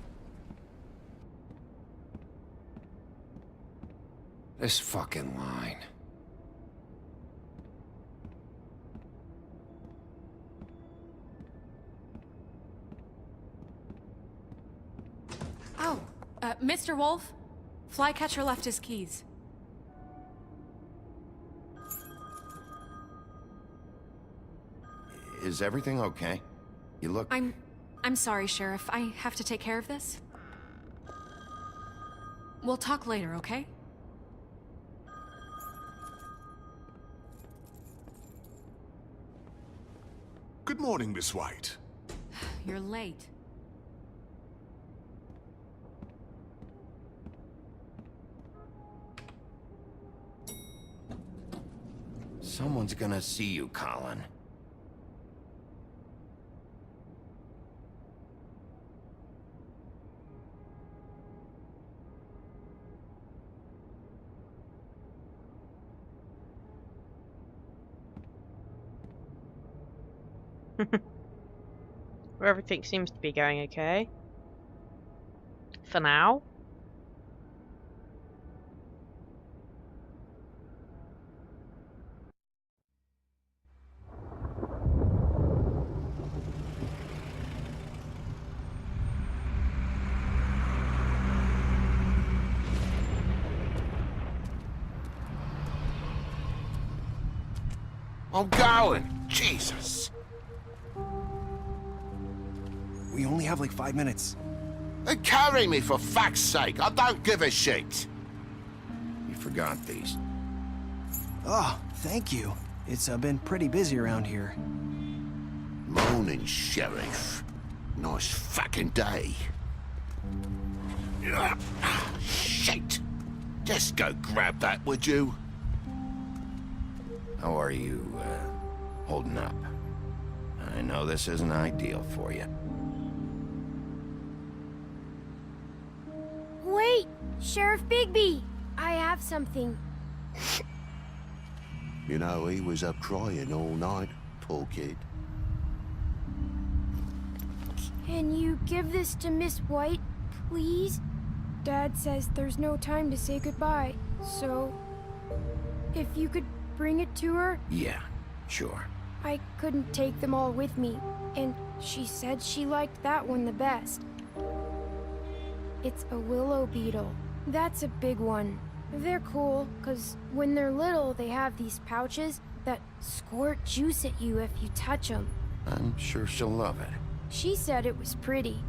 This fucking line. Oh, Mr. Wolf? Flycatcher left his keys. Is everything okay? You look... I'm sorry, Sheriff. I have to take care of this. We'll talk later, okay? Good morning, Miss White. You're late. Someone's gonna see you, Colin. Where everything seems to be going okay. For now. I'm going! Jesus! We only have like 5 minutes. Then carry me for fuck's sake! I don't give a shit! You forgot these. Oh, thank you. It's been pretty busy around here. Morning, Sheriff. Nice fucking day. Shit! Just go grab that, would you? How are you, holding up? I know this isn't ideal for you. Wait! Sheriff Bigby! I have something. You know, he was up crying all night, poor kid. Can you give this to Miss White, please? Dad says there's no time to say goodbye, so... if you could bring it to her? Yeah, sure. I couldn't take them all with me, and she said she liked that one the best. It's a willow beetle. That's a big one. They're cool, 'cause when they're little, they have these pouches that squirt juice at you if you touch them. I'm sure she'll love it. She said it was pretty.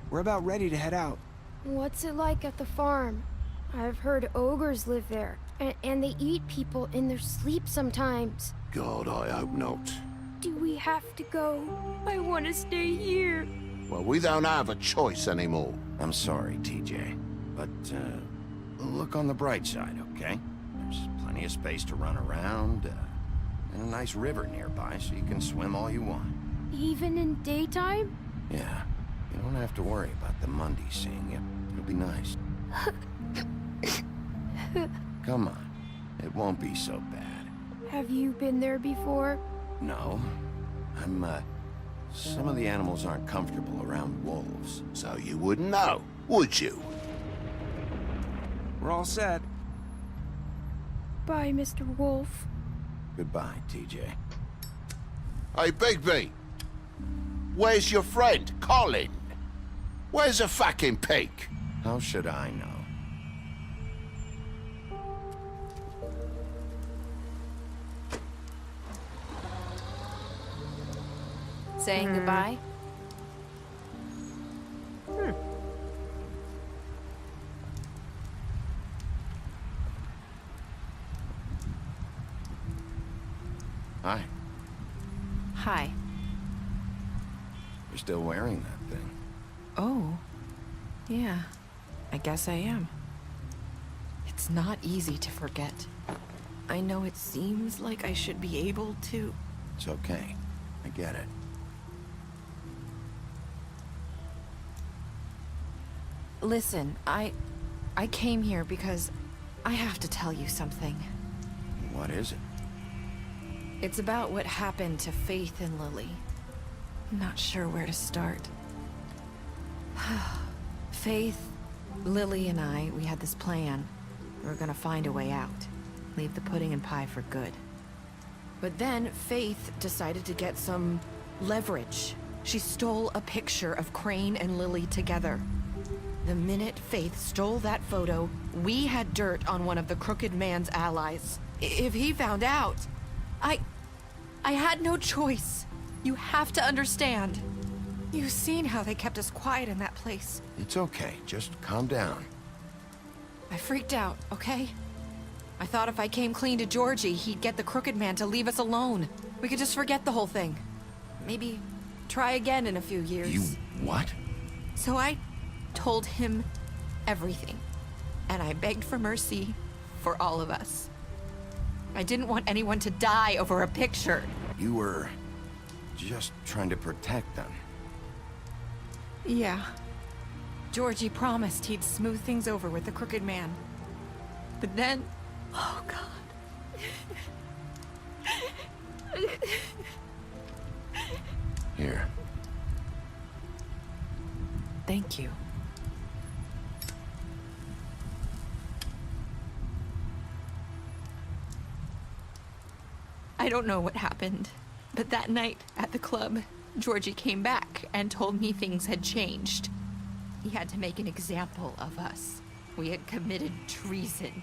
We're about ready to head out. What's it like at the farm? I've heard ogres live there, and they eat people in their sleep sometimes. God, I hope not. Do we have to go? I want to stay here. Well, we don't have a choice anymore. I'm sorry, TJ, but, look on the bright side, okay? There's plenty of space to run around, and a nice river nearby so you can swim all you want. Even in daytime? Yeah, you don't have to worry about the Mondays seeing you. It'll be nice. Come on, it won't be so bad. Have you been there before? No, I'm Some of the animals aren't comfortable around wolves. So you wouldn't know, would you? We're all set. Bye, Mr. Wolf. Goodbye, TJ. Hey, Bigby. Where's your friend, Colin? Where's the fucking pig? How should I know? Saying goodbye? Hi. Hi. You're still wearing that thing. Oh. Yeah. I guess I am. It's not easy to forget. I know it seems like I should be able to... It's okay. I get it. Listen, I came here because I have to tell you something. What is it? It's about what happened to Faith and Lily. I'm not sure where to start. Faith, Lily, and I, we had this plan. We were gonna find a way out. Leave the pudding and pie for good. But then Faith decided to get some leverage. She stole a picture of Crane and Lily together. The minute Faith stole that photo, we had dirt on one of the Crooked Man's allies. If he found out, I had no choice. You have to understand. You've seen how they kept us quiet in that place. It's okay. Just calm down. I freaked out, okay? I thought if I came clean to Georgie, he'd get the Crooked Man to leave us alone. We could just forget the whole thing. Maybe try again in a few years. You what? So I told him everything. And I begged for mercy for all of us. I didn't want anyone to die over a picture. You were just trying to protect them. Yeah. Georgie promised he'd smooth things over with the Crooked Man. But then... Oh, God. Here. Thank you. I don't know what happened, but that night at the club, Georgie came back and told me things had changed. He had to make an example of us. We had committed treason.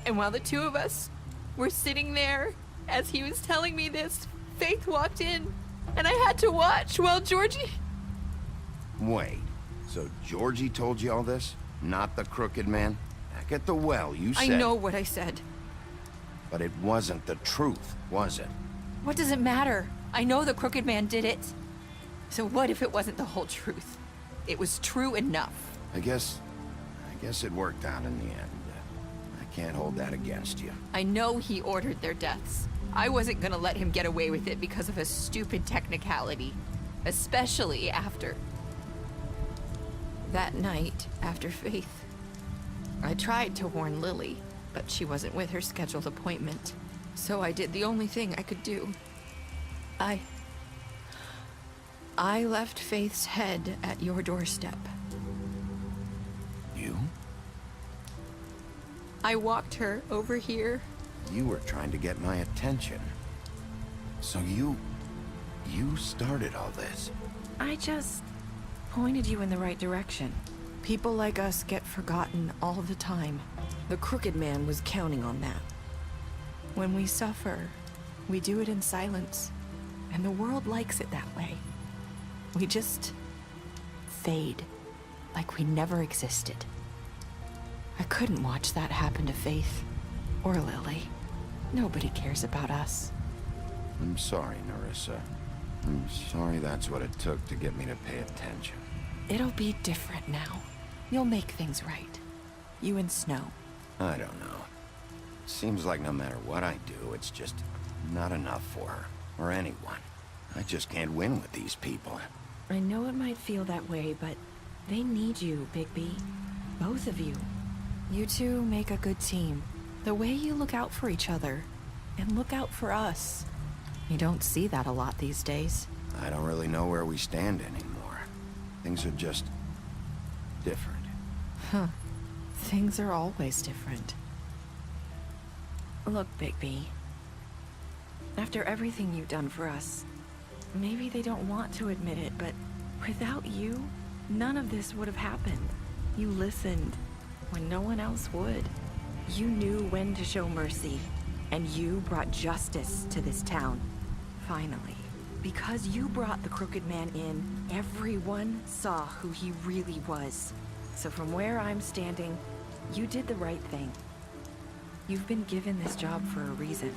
And while the two of us were sitting there, as he was telling me this, Faith walked in, and I had to watch while Georgie... Wait, so Georgie told you all this? Not the Crooked Man? Back at the well, you said... I know what I said. But it wasn't the truth, was it? What does it matter? I know the Crooked Man did it. So what if it wasn't the whole truth? It was true enough. I guess it worked out in the end. I can't hold that against you. I know he ordered their deaths. I wasn't gonna let him get away with it because of a stupid technicality. Especially after... that night, after Faith. I tried to warn Lily, but she wasn't with her scheduled appointment. So I did the only thing I could do. I left Faith's head at your doorstep. You? I walked her over here. You were trying to get my attention. So you started all this. I just pointed you in the right direction. People like us get forgotten all the time. The Crooked Man was counting on that. When we suffer, we do it in silence. And the world likes it that way. We just fade, like we never existed. I couldn't watch that happen to Faith, or Lily. Nobody cares about us. I'm sorry, Nerissa. I'm sorry that's what it took to get me to pay attention. It'll be different now. You'll make things right. You and Snow. I don't know. Seems like no matter what I do, it's just not enough for her, or anyone. I just can't win with these people. I know it might feel that way, but they need you, Bigby. Both of you. You two make a good team. The way you look out for each other, and look out for us. You don't see that a lot these days. I don't really know where we stand anymore. Things are just different. Huh. Things are always different. Look, Bigby. After everything you've done for us, maybe they don't want to admit it, but without you, none of this would have happened. You listened when no one else would. You knew when to show mercy, and you brought justice to this town. Finally. Because you brought the Crooked Man in, everyone saw who he really was. So from where I'm standing, you did the right thing. You've been given this job for a reason.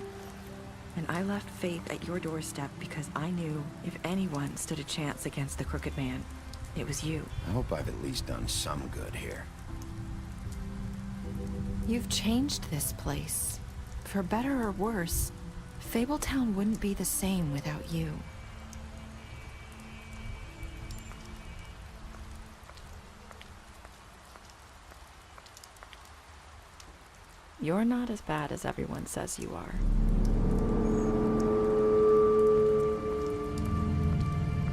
And I left Faith at your doorstep because I knew if anyone stood a chance against the Crooked Man, it was you. I hope I've at least done some good here. You've changed this place. For better or worse, Fabletown wouldn't be the same without you. You're not as bad as everyone says you are.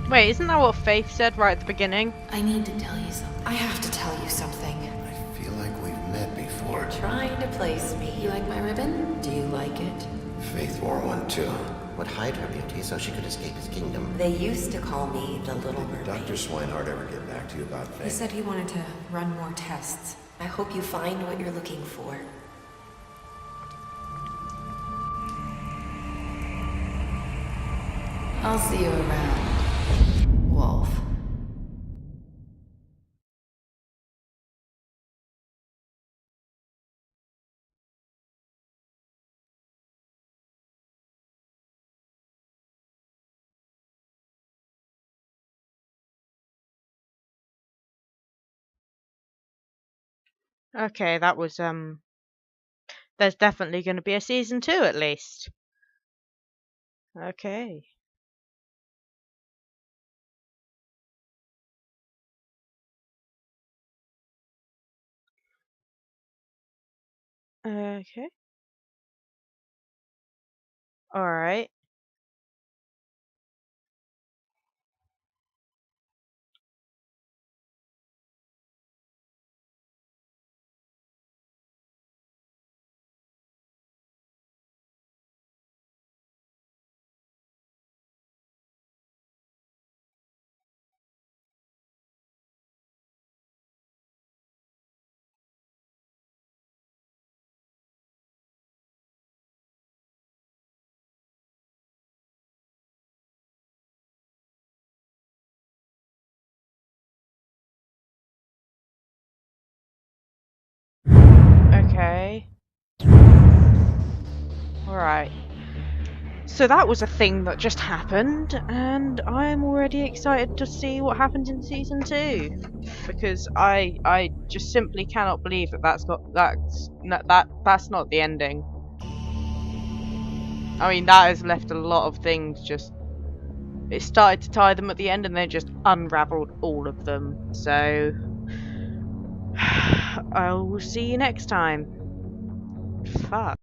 Wait, isn't that what Faith said right at the beginning? I need to tell you something. I have to tell you something. I feel like we've met before. You're trying to place me. You like my ribbon? Do you like it? Faith wore one too. Would hide her beauty so she could escape his kingdom. They used to call me the Little Mermaid. Did Dr. Swinehart ever get back to you about Faith? He said he wanted to run more tests. I hope you find what you're looking for. I'll see you around, Wolf. Okay, that was there's definitely going to be a season 2 at least. Okay. Okay. All right. Okay. Alright. So that was a thing that just happened, and I'm already excited to see what happens in season 2. Because I just simply cannot believe that that's not the ending. I mean, that has left a lot of things just... It started to tie them at the end and then just unraveled all of them. So... I will see you next time. Fuck.